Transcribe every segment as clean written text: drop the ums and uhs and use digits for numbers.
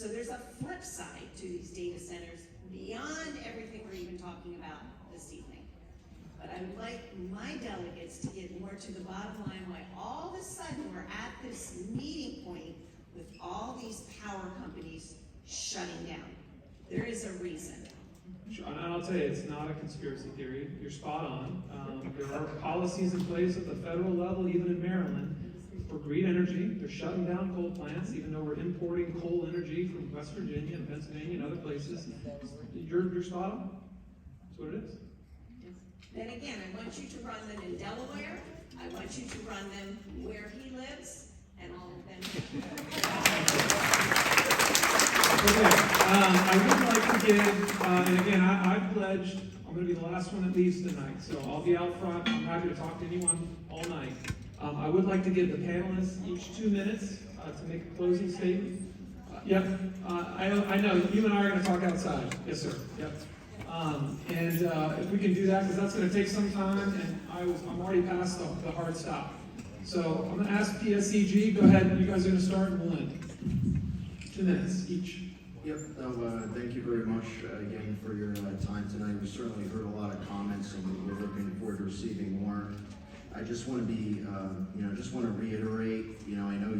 So there's a flip side to these data centers beyond everything we're even talking about this evening. But I would like my delegates to get more to the bottom line why all of a sudden we're at this meeting point with all these power companies shutting down. There is a reason. And I'll tell you, it's not a conspiracy theory. You're spot on. There are policies in place at the federal level, even in Maryland, for green energy. They're shutting down coal plants, even though we're importing coal energy from West Virginia and Pennsylvania and other places. You're spot on. That's what it is. Then again, I want you to run them in Delaware. I want you to run them where he lives, and all of them. Okay, I would like to give, and again, I've pledged, I'm going to be the last one that leaves tonight, so I'll be out front. I'm happy to talk to anyone all night. I would like to give the panelists each 2 minutes to make a closing statement. Yep, I know, you and I are going to talk outside. Yes, sir. Yep. And if we can do that, because that's going to take some time, and I'm already past the hard stop. So I'm going to ask PSEG, go ahead, you guys are going to start, and we'll end. 2 minutes each. Yep, thank you very much again for your time tonight. We certainly heard a lot of comments, and we're looking forward to receiving more. I just want to be, just want to reiterate, I know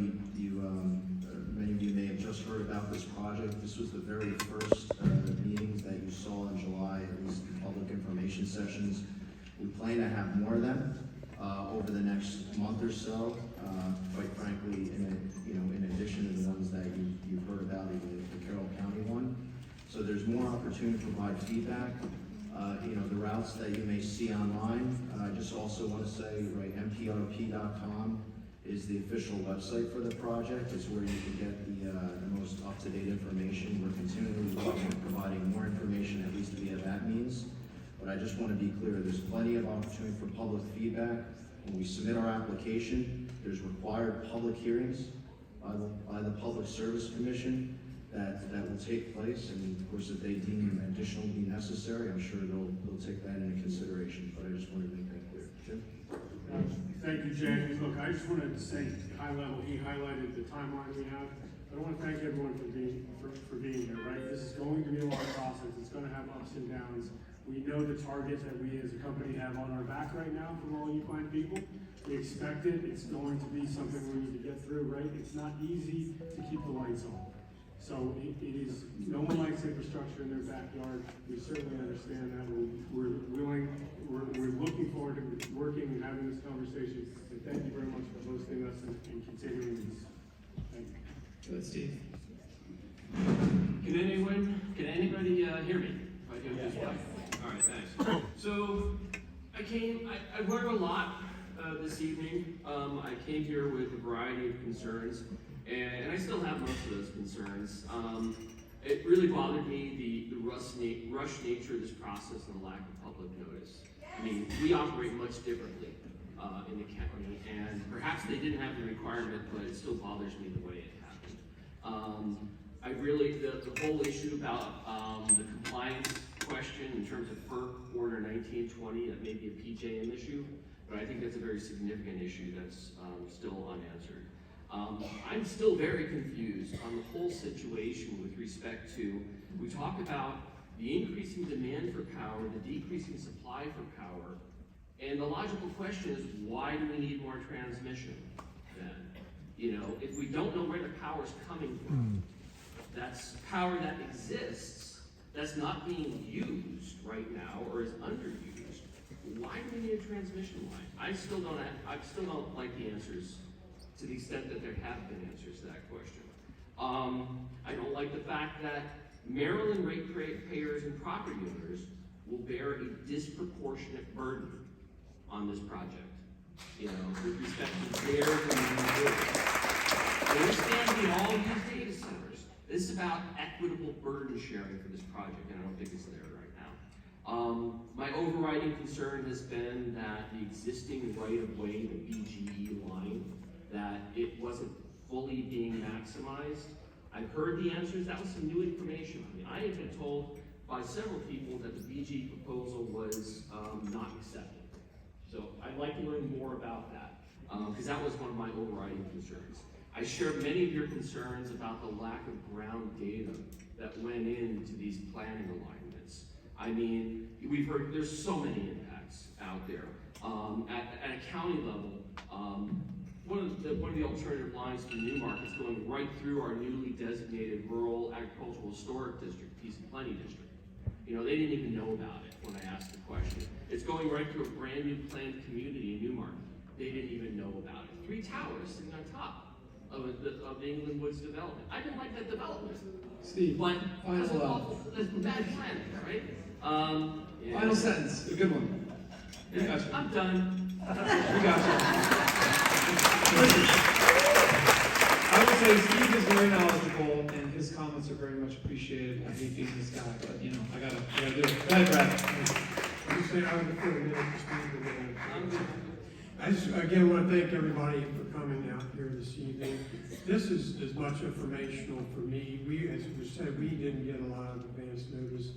many of you may have just heard about this project. This was the very first meetings that you saw in July, at least the public information sessions. We plan to have more of them over the next month or so. Quite frankly, in addition to the ones that you've heard about in the Carroll County one. So there's more opportunity to provide feedback. The routes that you may see online. I just also want to say, right, mprp.com is the official website for the project. It's where you can get the most up-to-date information. We're continually working on providing more information, at least via that means. But I just want to be clear, there's plenty of opportunity for public feedback. When we submit our application, there's required public hearings by the Public Service Commission that will take place, and of course, if they deem additional to be necessary, I'm sure they'll take that into consideration. But I just wanted to make that clear. Jim? Thank you, Jay. Look, I just wanted to say, high level, he highlighted the timeline we have. But I want to thank everyone for being here. Right, this is going to be a long process. It's going to have ups and downs. We know the target that we as a company have on our back right now from all you fine people. We expect it. It's going to be something we need to get through. Right, it's not easy to keep the lights on. So it is, no one likes infrastructure in their backyard. We certainly understand that. We're looking forward to working and having this conversation. And thank you very much for hosting us and continuing this. Thank you. Good, Steve. Can anybody hear me? If I do this way. All right, thanks. So I learned a lot this evening. I came here with a variety of concerns. And I still have most of those concerns. It really bothered me, the rush nature of this process and the lack of public notice. I mean, we operate much differently in the county, and perhaps they didn't have the requirement, but it still bothers me the way it happened. The whole issue about the compliance question in terms of FERC Order 1920, that may be a PJM issue, but I think that's a very significant issue that's still unanswered. I'm still very confused on the whole situation with respect to, we talk about the increasing demand for power, the decreasing supply for power, and the logical question is, why do we need more transmission then? If we don't know where the power is coming from, that's power that exists, that's not being used right now or is underused. Why do we need a transmission line? I still don't like the answers to the extent that there have been answers to that question. I don't like the fact that Maryland ratepayers and property owners will bear a disproportionate burden on this project, with respect to their community. I understand we all use data centers. This is about equitable burden sharing for this project, and I don't think it's there right now. My overriding concern has been that the existing right-of-way, the BGE line, that it wasn't fully being maximized. I've heard the answers. That was some new information. I had been told by several people that the BG proposal was not accepted. So I'd like to learn more about that, because that was one of my overriding concerns. I share many of your concerns about the lack of ground data that went into these planning alignments. I mean, we've heard there's so many impacts out there. At a county level, one of the alternative lines to Newmarket is going right through our newly designated rural agricultural historic district, Peace and Plenty District. You know, they didn't even know about it when I asked the question. It's going right through a brand new planned community in Newmarket. They didn't even know about it. 3 towers sitting on top of the England Woods development. I didn't like that development. Steve, But that's final bad planning, right? Yeah. final sentence, a good one. We got you. I'm done. We got you. Listen, I would say Steve is very knowledgeable, and his comments are very much appreciated. I hate being this guy, but you know, I gotta do it. Go ahead, Brad. I just say I would defer a minute to Steve again. I'm good. I just, again, want to thank everybody for coming out here this evening. This is as much informational for me. We, as we said, we didn't get a lot of advance notice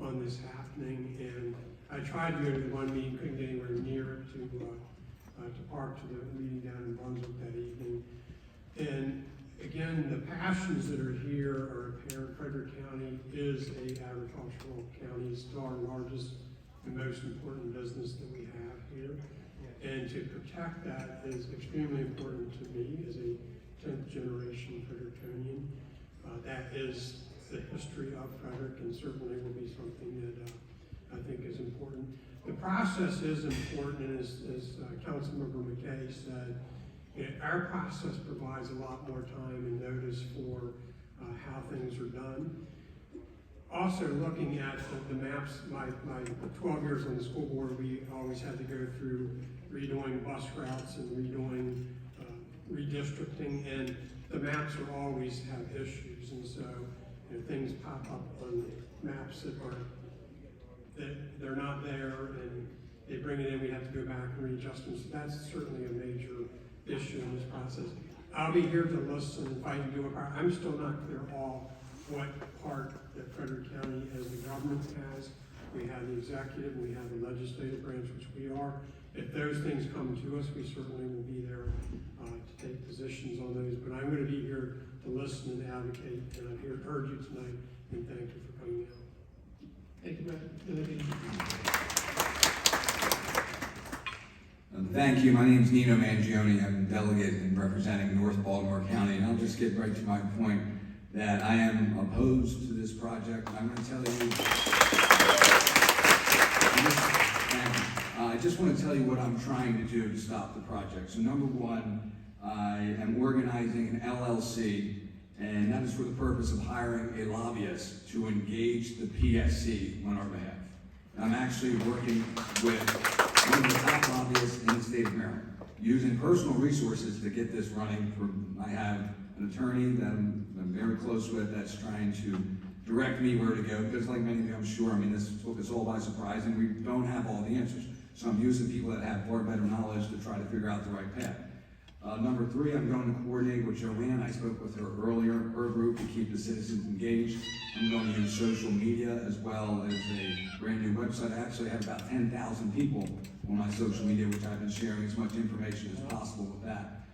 on this happening, and I tried to go to the one meeting, couldn't get anywhere near it to park to the meeting down in Brunswick that evening. And again, the passions that are here are apparent. Frederick County is a agricultural county. It's still our largest and most important business that we have here. And to protect that is extremely important to me as a 10th generation Frederictonian. That is the history of Frederick, and certainly will be something that I think is important. The process is important, and as Councilmember McKay said, you know, our process provides a lot more time and notice for how things are done. Also, looking at the maps, my 12 years on the school board, we always had to go through redoing bus routes and redoing redistricting, and the maps are always have issues, and so you know, things pop up on maps that they're not there, and they bring it in, we have to go back and readjust them. So that's certainly a major issue in this process. I'll be here to listen if I can do it. I'm still not clear all what part that Frederick County as the government has. We have the executive, we have the legislative branch, which we are. If those things come to us, we certainly will be there to take positions on those. But I'm going to be here to listen and advocate, and I'm here to urge you tonight, and thank you for coming out. Thank you, Brad. Thank you. My name is Nino Mangione. I'm a delegate and representing North Baltimore County, and I'll just get right to my point that I am opposed to this project. I'm going to tell you, I just want to tell you what I'm trying to do to stop the project. So number one, I am organizing an LLC, and that is for the purpose of hiring a lobbyist to engage the PSC on our behalf. I'm actually working with one of the top lobbyists in the state of Maryland, using personal resources to get this running. I have an attorney that I'm very close with that's trying to direct me where to go, because like many of you, I'm sure, I mean, this took us all by surprise, and we don't have all the answers. So I'm using people that have far better knowledge to try to figure out the right path. Number three, I'm going to coordinate with Joanne. I spoke with her earlier, her group, to keep the citizens engaged. I'm going to use social media as well as a brand new website. I actually have about 10,000 people on my social media, which I've been sharing as much information as possible with that.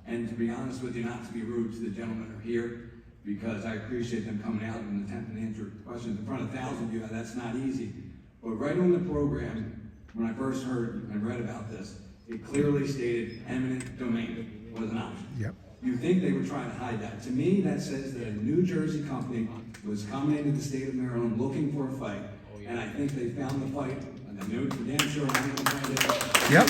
And to be honest with you, not to be rude to the gentlemen who are here, because I appreciate them coming out and attempting to answer questions in front of 1,000 of you. That's not easy. But right on the program, when I first heard and read about this, it clearly stated eminent domain was an option. Yep. You think they were trying to hide that. To me, that says that a New Jersey company was coming into the state of Maryland looking for a fight, and I think they found the fight, and I know for damn sure I'm going to find it. Yep.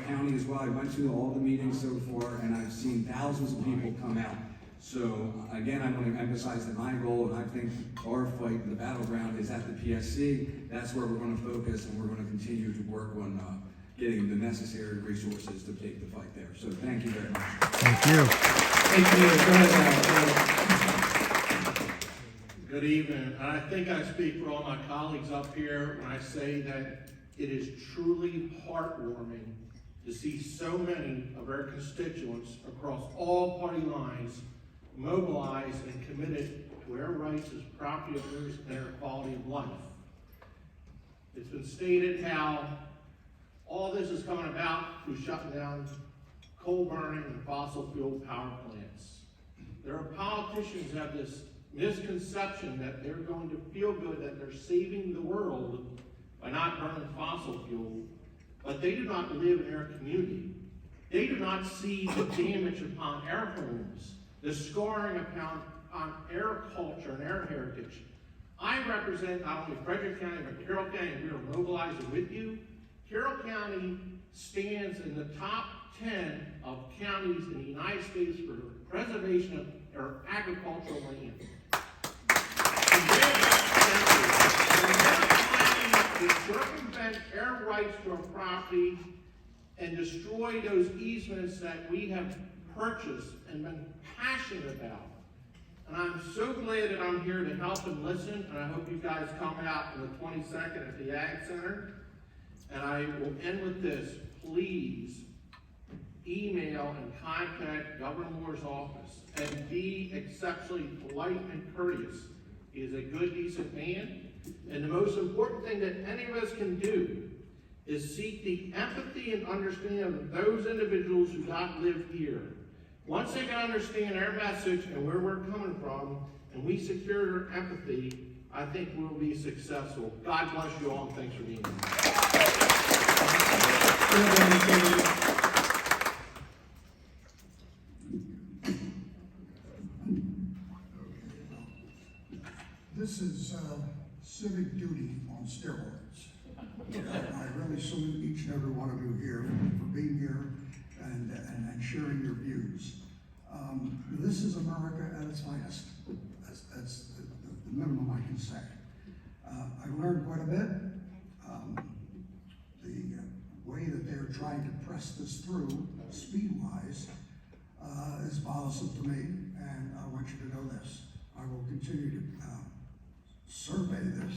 County as well. I went to all the meetings so far, and I've seen thousands of people come out. So again, I want to emphasize that my role, and I think our fight, the battleground, is at the PSC. That's where we're going to focus, and we're going to continue to work on getting the necessary resources to take the fight there. So thank you very much. Thank you. Thank you. Go ahead, Good evening. I think I speak for all my colleagues up here when I say that it is truly heartwarming to see so many of our constituents across all party lines mobilized and committed to our rights as property owners and our quality of life. It's been stated how all this is coming about through shutting down coal burning and fossil fuel power plants. There are politicians who have this misconception that they're going to feel good, that they're saving the world by not burning fossil fuel, but they do not live in their community. They do not see the damage upon our homes, the scarring upon our culture and our heritage. I represent not only Frederick County, but Carroll County, and we are mobilizing with you. Carroll County stands in the top 10 of counties in the United States for preservation of our agricultural land. To circumvent our rights to our property and destroy those easements that we have purchased and been passionate about. And I'm so glad that I'm here to help and listen, and I hope you guys come out on the 22nd at the Ag Center. And I will end with this. Please email and contact Governor Moore's office and be exceptionally polite and courteous. He is a good, decent man. And the most important thing that any of us can do is seek the empathy and understanding of those individuals who do not live here. Once they can understand our message and where we're coming from, and we secure their empathy, I think we'll be successful. God bless you all, and thanks for being here. This is civic duty on steroids. I really salute each and every one of you here for being here and sharing your views. This is America at its finest. That's the minimum I can say. I learned quite a bit. The way that they're trying to press this through, speed-wise, is bothersome to me, and I want you to know this. I will continue to survey this,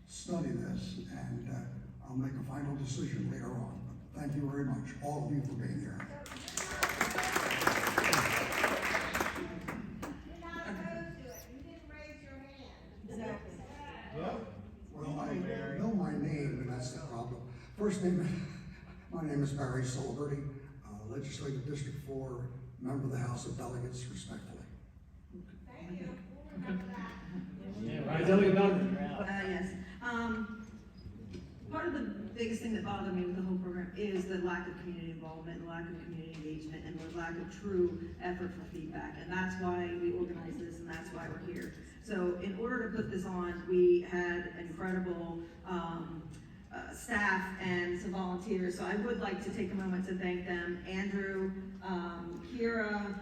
study this, and I'll make a final decision later on. But thank you very much, all of you, for being here. You're not opposed to it. You didn't raise your hand. Exactly. Well, I know my name, and that's the problem. First name, my name is Barry Soliverty, Legislative District 4, member of the House of Delegates, respectfully. Thank you. Remember that. Right, Delegate Bowden. Yes. Part of the biggest thing that bothered me with the whole program is the lack of community involvement, the lack of community engagement, and the lack of true effort for feedback. And that's why we organized this, and that's why we're here. So in order to put this on, we had incredible staff and some volunteers. So I would like to take a moment to thank them. Andrew, Kira,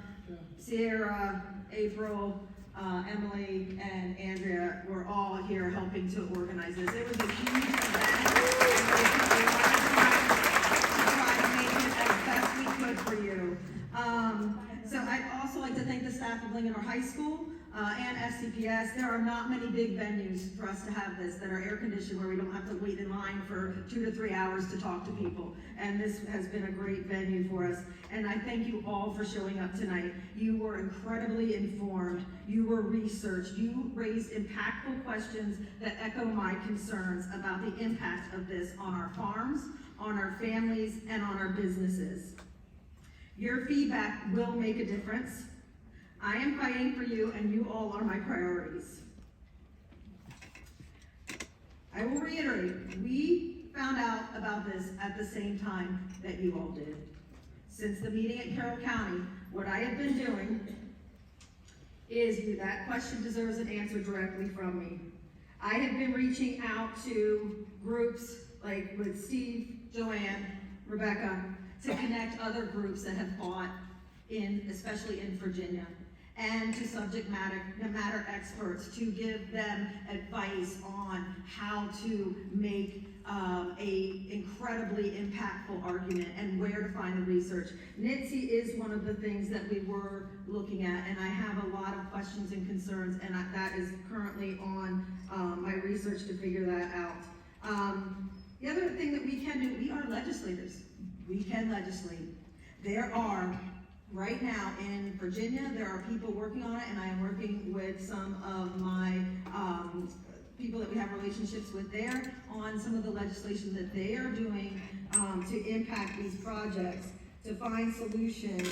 Sierra, April, Emily, and Andrea were all here helping to organize this. It was a huge event. We tried to make it as best we could for you. So I'd also like to thank the staff of Linganore High School and FCPS. There are not many big venues for us to have this that are air conditioned where we don't have to wait in line for 2 to 3 hours to talk to people. And this has been a great venue for us. And I thank you all for showing up tonight. You were incredibly informed. You were researched. You raised impactful questions that echo my concerns about the impact of this on our farms, on our families, and on our businesses. Your feedback will make a difference. I am fighting for you, and you all are my priorities. I will reiterate, we found out about this at the same time that you all did. Since the meeting at Carroll County, what I have been doing is, that question deserves an answer directly from me. I have been reaching out to groups like with Steve, Joanne, Rebecca, to connect other groups that have fought especially in Virginia, and to subject matter experts to give them advice on how to make a incredibly impactful argument and where to find the research. NHTSA is one of the things that we were looking at, and I have a lot of questions and concerns, and that is currently on my research to figure that out. The other thing that we can do, we are legislators. We can legislate. There are, right now in Virginia, there are people working on it, and I am working with some of my people that we have relationships with there on some of the legislation that they are doing to impact these projects, to find solutions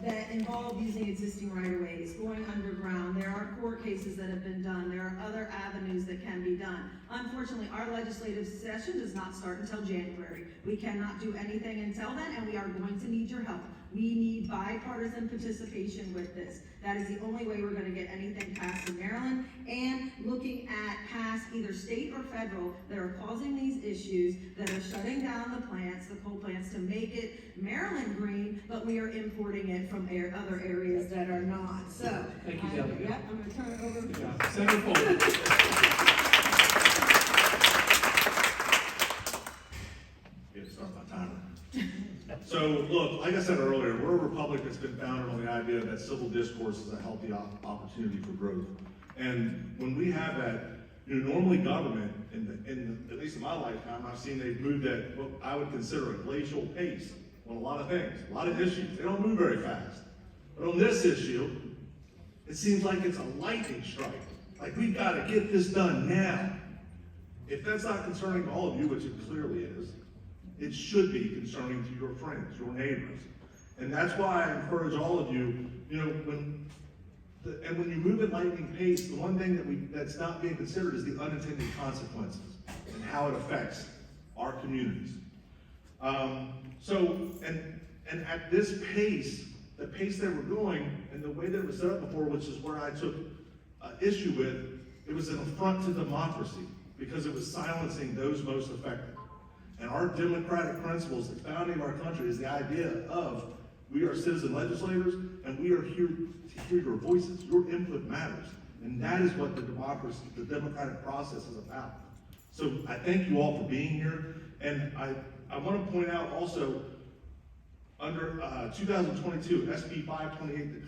that involve using existing right-of-ways, going underground. There are court cases that have been done. There are other avenues that can be done. Unfortunately, our legislative session does not start until January. We cannot do anything until then, and we are going to need your help. We need bipartisan participation with this. That is the only way we're gonna get anything passed in Maryland, and looking at past either state or federal that are causing these issues, that are shutting down the plants, the coal plants, to make it Maryland green, but we are importing it from other areas that are not. So, Thank you, Delegate. Yep, I'm gonna turn it over. Good job. Senator Foley. Yeah, start my timer. So, look, like I said earlier, we're a republic that's been founded on the idea that civil discourse is a healthy opportunity for growth. And when we have that, normally government, at least in my lifetime, I've seen they've moved at what I would consider a glacial pace on a lot of things, a lot of issues. They don't move very fast. But on this issue, it seems like it's a lightning strike. Like, we've got to get this done now. If that's not concerning all of you, which it clearly is, it should be concerning to your friends, your neighbors. And that's why I encourage all of you, when you move at lightning pace, the one thing that's not being considered is the unintended consequences and how it affects our communities. And at this pace, the pace they were going, and the way that it was set up before, which is where I took issue with, it was an affront to democracy, because it was silencing those most affected. And our democratic principles, the founding of our country, is the idea of we are citizen legislators, and we are here to hear your voices. Your input matters. And that is what the democracy, the democratic process is about. So I thank you all for being here. And I want to point out also, under 2022, SB 528, the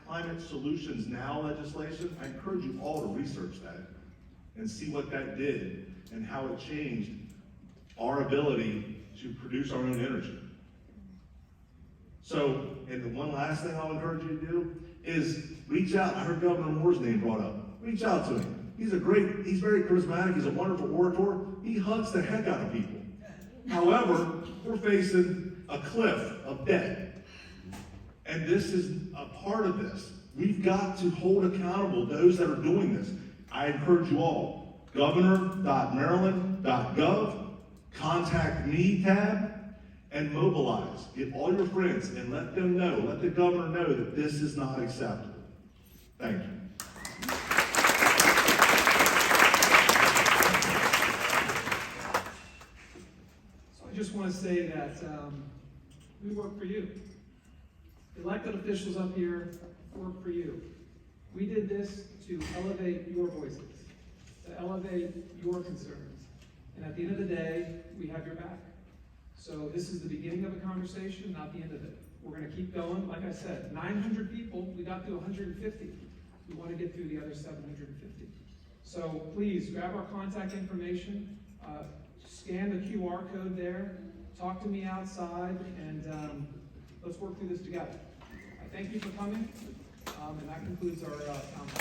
Climate Solutions Now legislation, I encourage you all to research that and see what that did and how it changed our ability to produce our own energy. So, and the one last thing I'll encourage you to do is reach out. I heard Governor Moore's name brought up. Reach out to him. He's very charismatic. He's a wonderful orator. He hugs the heck out of people. However, we're facing a cliff of debt. And this is a part of this. We've got to hold accountable those that are doing this. I encourage you all, governor.maryland.gov, contact me tab, and mobilize. Get all your friends and let them know, let the governor know that this is not acceptable. Thank you. So I just want to say that we work for you. Elected officials up here work for you. We did this to elevate your voices, to elevate your concerns. And at the end of the day, we have your back. So this is the beginning of a conversation, not the end of it. We're going to keep going. Like I said, 900 people, we got to 150. We want to get through the other 750. So please grab our contact information, scan the QR code there, talk to me outside, and let's work through this together. I thank you for coming, and that concludes our comment.